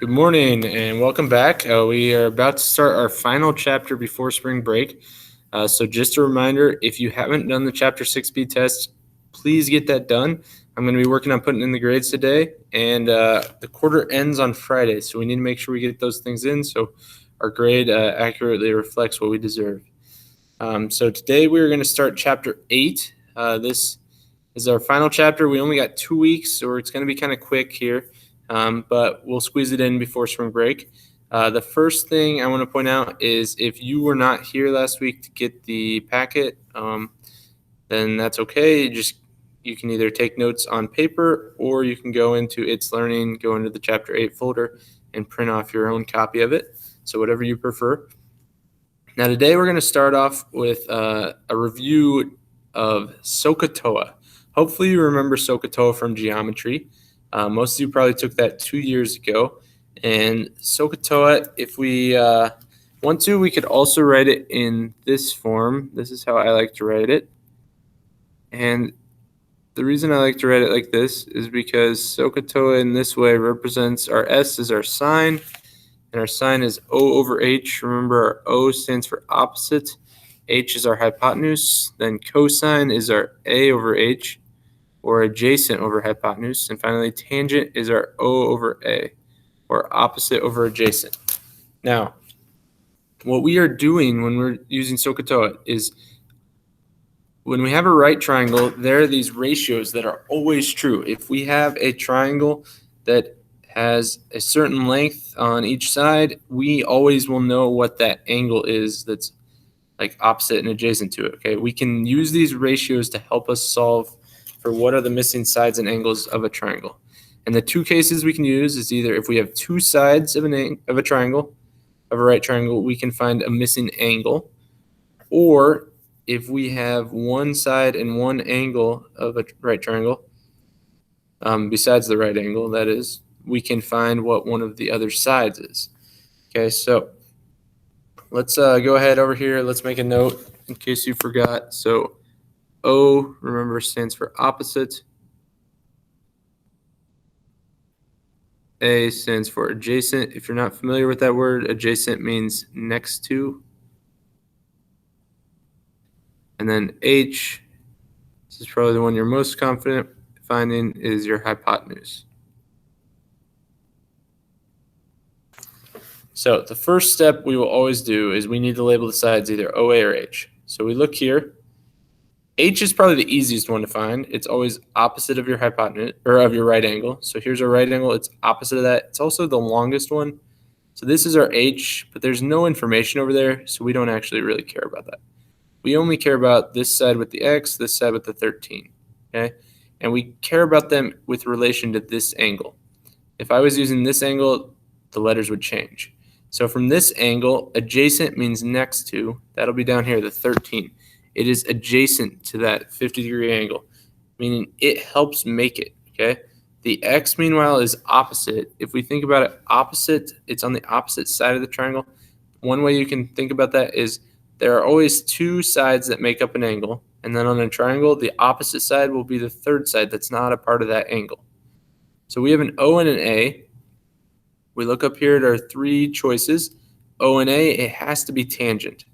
Good morning and welcome back. We are about to start our final chapter before spring break. So just a reminder, if you haven't done the Chapter 6B test, please get that done. I'm going to be working on putting in the grades today, and the quarter ends on Friday, so we need to make sure we get those things in so our grade accurately reflects what we deserve. So today we're going to start Chapter 8. This is our final chapter. We only got 2 weeks, so it's going to be kind of quick here. But we'll squeeze it in before spring break. The first thing I want to point out is if you were not here last week to get the packet, then that's okay. You can either take notes on paper or you can go into It's Learning, go into the Chapter 8 folder, and print off your own copy of it. So whatever you prefer. Now today we're going to start off with a review of SOHCAHTOA. Hopefully you remember SOHCAHTOA from geometry. Most of you probably took that 2 years ago. And SOHCAHTOA, if we want to, we could also write it in this form. This is how I like to write it. And the reason I like to write it like this is because SOHCAHTOA in this way represents our S is our sine, and our sine is O over H. Remember, our O stands for opposite. H is our hypotenuse. Then cosine is our A over H, or adjacent over hypotenuse. And finally, tangent is our O over A, or opposite over adjacent. Now, what we are doing when we're using SOHCAHTOA is when we have a right triangle, there are these ratios that are always true. If we have a triangle that has a certain length on each side, we always will know what that angle is that's like opposite and adjacent to it. Okay, we can use these ratios to help us solve for what are the missing sides and angles of a triangle. And the two cases we can use is either if we have two sides of a triangle, of a right triangle, we can find a missing angle, or if we have one side and one angle of a right triangle, besides the right angle, that is, we can find what one of the other sides is. Okay, so let's go ahead over here. Let's make a note in case you forgot. So O, remember, stands for opposite. A stands for adjacent. If you're not familiar with that word, adjacent means next to. And then H, this is probably the one you're most confident finding, is your hypotenuse. So the first step we will always do is we need to label the sides either OA or H. So we look here. H is probably the easiest one to find. It's always opposite of your hypotenuse, or of your right angle. So here's our right angle. It's opposite of that. It's also the longest one. So this is our H, but there's no information over there, so we don't actually really care about that. We only care about this side with the X, this side with the 13, okay? And we care about them with relation to this angle. If I was using this angle, the letters would change. So from this angle, adjacent means next to. That'll be down here, the 13. It is adjacent to that 50-degree angle, meaning it helps make it, okay? The X, meanwhile, is opposite. If we think about it opposite, it's on the opposite side of the triangle. One way you can think about that is there are always two sides that make up an angle, and then on a triangle, the opposite side will be the third side that's not a part of that angle. So we have an O and an A. We look up here at our three choices. O and A, it has to be tangent.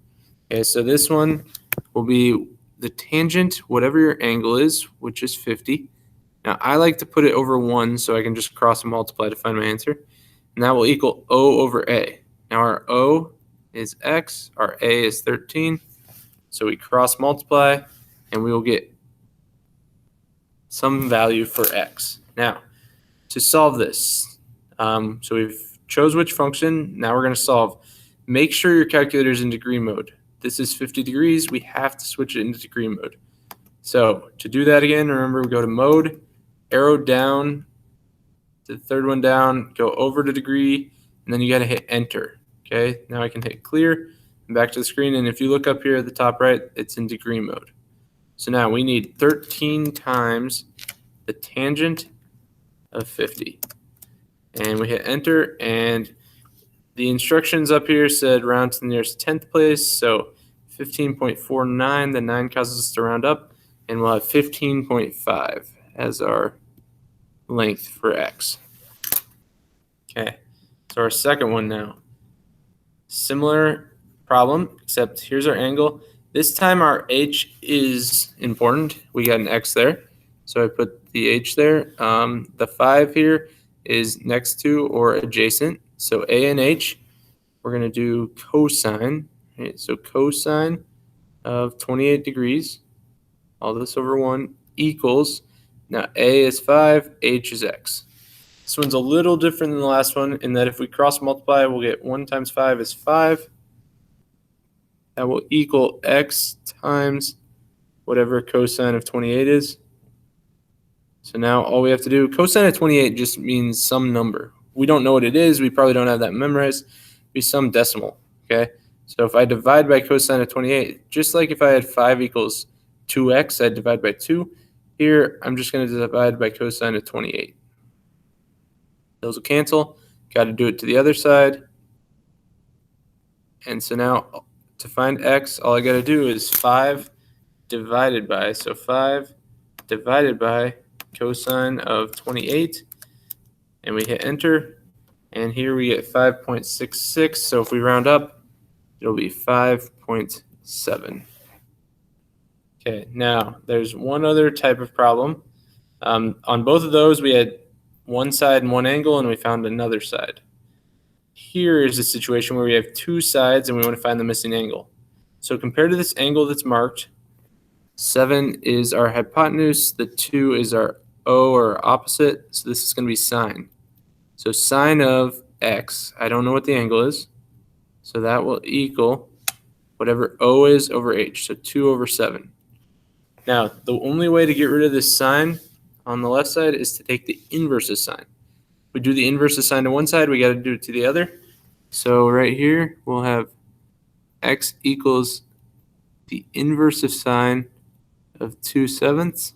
Okay, so this one will be the tangent, whatever your angle is, which is 50. Now, I like to put it over 1 so I can just cross and multiply to find my answer. And that will equal O over A. Now, our O is X, our A is 13. So we cross multiply, and we will get some value for X. Now, to solve this, so we've chose which function. Now we're going to solve. Make sure your calculator is in degree mode. This is 50 degrees. We have to switch it into degree mode. So to do that again, remember we go to mode, arrow down, the third one down, go over to degree, and then you got to hit enter. Okay, now I can hit clear and back to the screen. And if you look up here at the top right, it's in degree mode. So now we need 13 times the tangent of 50. And we hit enter, and the instructions up here said round to the nearest 10th place, so 15.49, the 9 causes us to round up, and we'll have 15.5 as our length for X. Okay, So our second one now. Similar problem, except here's our angle. This time our h is important. We got an x there, so I put the h there. The 5 here is next to or adjacent. So a and h, we're going to do cosine. Right? So cosine of 28 degrees, all this over 1, equals, now a is 5, h is x. This one's a little different than the last one in that if we cross multiply, we'll get 1 times 5 is 5. That will equal x times whatever cosine of 28 is. So now all we have to do, cosine of 28 just means some number. We don't know what it is. We probably don't have that memorized. It'd be some decimal, okay? So if I divide by cosine of 28, just like if I had 5 equals 2x, I'd divide by 2. Here, I'm just going to divide by cosine of 28. Those will cancel. Got to do it to the other side. And so now to find x, all I got to do is 5 divided by, so 5 divided by cosine of 28, and we hit enter, and here we get 5.66, so if we round up, it'll be 5.7. Okay, now there's one other type of problem. On both of those, we had one side and one angle, and we found another side. Here is a situation where we have two sides, and we want to find the missing angle. So compared to this angle that's marked, 7 is our hypotenuse, the 2 is our O or opposite, so this is going to be sine. So sine of x, I don't know what the angle is, so that will equal whatever O is over h, so 2 over 7. Now, the only way to get rid of this sign on the left side is to take the inverse of sine. If we do the inverse of sine to one side, we got to do it to the other. So right here, we'll have x equals the inverse of sine of 2/7,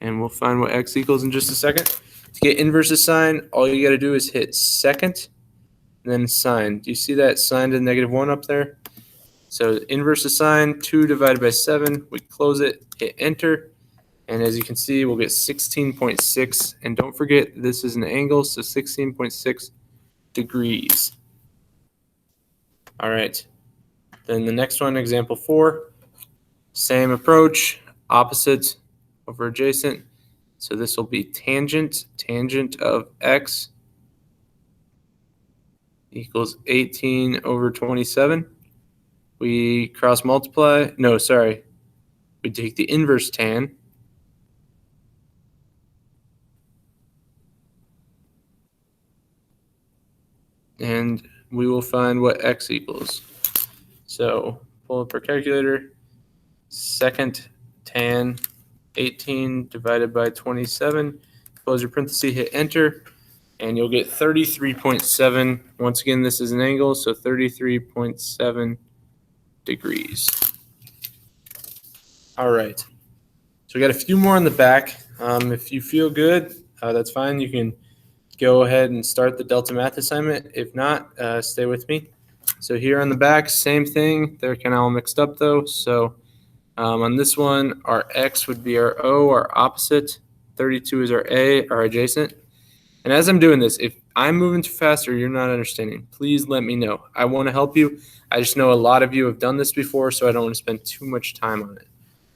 and we'll find what x equals in just a second. To get inverse of sine, all you got to do is hit second, and then sine. Do you see that sine to the -1 up there? So inverse of sine, 2 divided by 7, we close it, hit enter, and as you can see, we'll get 16.6, and don't forget this is an angle, so 16.6 degrees. All right, then the next one, example 4, same approach, opposite over adjacent. So this will be tangent of x equals 18 over 27. We cross multiply, no, sorry. We take the inverse tan. And we will find what x equals. So pull up our calculator. Second tan 18 divided by 27. Close your parenthesis, hit enter, and you'll get 33.7. Once again, this is an angle, so 33.7 degrees. All right. So we got a few more on the back. If you feel good, that's fine. You can go ahead and start the Delta Math assignment. If not, stay with me. So here on the back, same thing. They're kind of all mixed up though. So on this one, our x would be our O, our opposite. 32 is our A, our adjacent. And as I'm doing this, if I'm moving too fast or you're not understanding, please let me know. I want to help you. I just know a lot of you have done this before, so I don't want to spend too much time on it.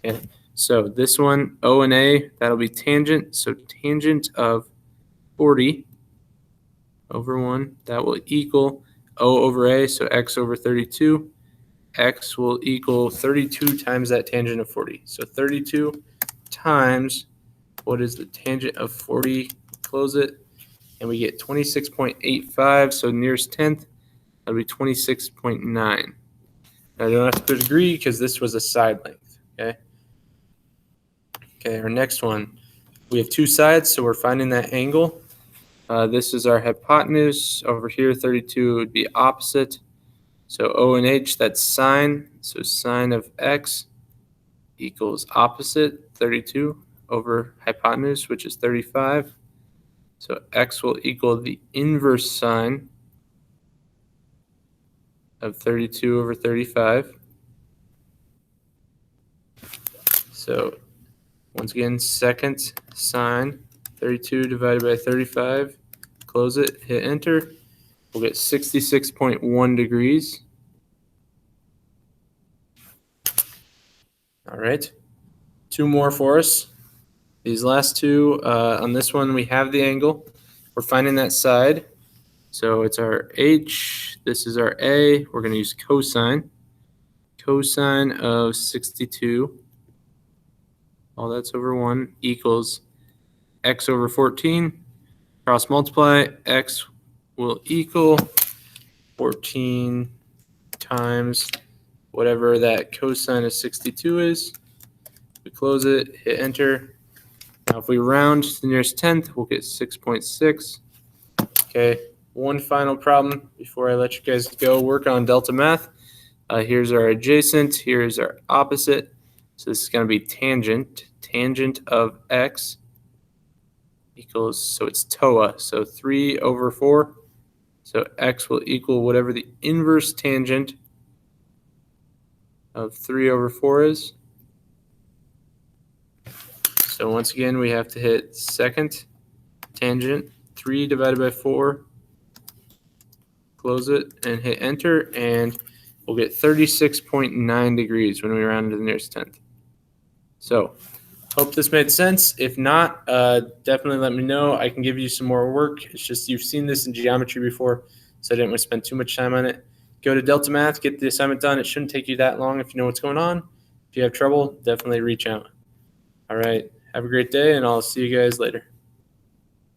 Okay. So this one, O and A, that'll be tangent. So tangent of 40 over 1, that will equal O over A, so x over 32. X will equal 32 times that tangent of 40. So 32 times, what is the tangent of 40? Close it, and we get 26.85, so nearest tenth, that'll be 26.9. Now I don't have to put a degree because this was a side length, okay? Okay, our next one, we have two sides, so we're finding that angle. This is our hypotenuse. Over here, 32 would be opposite. So O and H, that's sine. So sine of x equals opposite, 32, over hypotenuse, which is 35. So x will equal the inverse sine of 32 over 35. So once again, second sine, 32 divided by 35. Close it, hit enter. we'll get 66.1 degrees. All right, 2 more for us. These last 2, on this one we have the angle. We're finding that side. So it's our H, this is our A. We're going to use cosine. Cosine of 62, all that's over 1, equals x over 14. Cross multiply, x will equal 14 times whatever that cosine of 62 is. We close it, hit enter. Now if we round to the nearest tenth, we'll get 6.6. Okay, one final problem before I let you guys go work on delta math. Here's our adjacent, here's our opposite. So this is going to be tangent. Tangent of x equals, so it's TOA, so 3 over 4. So x will equal whatever the inverse tangent of 3 over 4 is. So once again, we have to hit second tangent, 3 divided by 4, close it, and hit enter, and we'll get 36.9 degrees when we round to the nearest tenth. So hope this made sense. If not, definitely let me know. I can give you some more work. It's just you've seen this in geometry before, so I didn't want to spend too much time on it. Go to Delta Math, get the assignment done. It shouldn't take you that long if you know what's going on. If you have trouble, definitely reach out. All right, have a great day, and I'll see you guys later.